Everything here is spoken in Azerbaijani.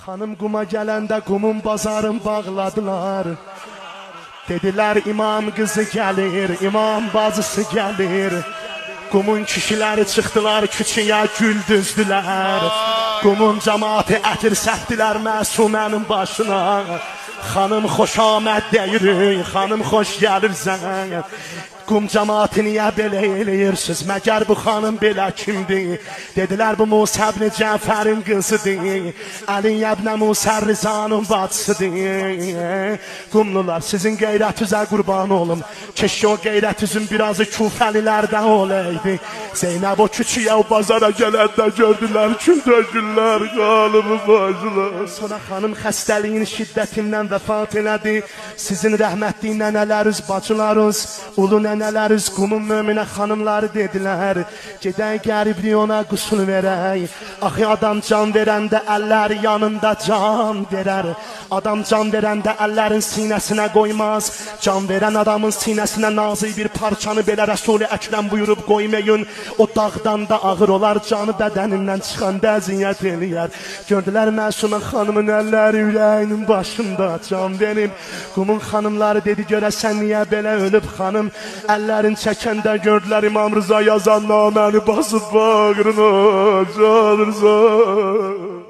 Hanım quma gələndə qumun bazarın bağladılar. Dediler imam kızı gelir, imam bacısı gelir. Qumun kişiləri çıxdılar küçüyə gül düzdülər. Qumun cemaati ətir sətdilər məsumənin başına. Xanım xoş aməd deyirik, xanım xoş gəlirsən. Qum cemaati niyə belə eləyirsiniz? Məgər bu xanım belə kimdir? Dedilər bu Musa ibn Cəfərin qızıdır. Ali ibn Musa Rizanın bacısıdır. Qumlular sizin qeyrətinizə qurban olum. Keşke o qeyrətinizin birazı Kufəlilərdən olaydı. Zeynəb o küçüyə o bazara gələndə gördülər kül dökürlər qalımı başlar. Sonra xanım xəstəliyin şiddətindən vəfat elədi. Sizin rəhmətli nənələriniz, bacılarınız, ulu nənələriniz, qumun möminə xanımları dedilər. Gedək qəribli ona qusul verək. Axı adam can verəndə əlləri yanında can verər. Adam can verəndə əllərin sinəsinə qoymaz. Can verən adamın sinəsinə nazik bir parçanı belə Rəsul-i Əkrəm buyurub qoymayın. O dağdan da ağır olar, canı bədənindən çıxanda əziyyət eləyər. Gördülər Məsumə xanımın əlləri ürəyinin başında can verib. Qumun xanımları dedi görəsən niyə belə ölüb xanım? Əllərin çəkəndə gördülər İmam Rıza yazan naməni basıb bağrına, Can Rıza.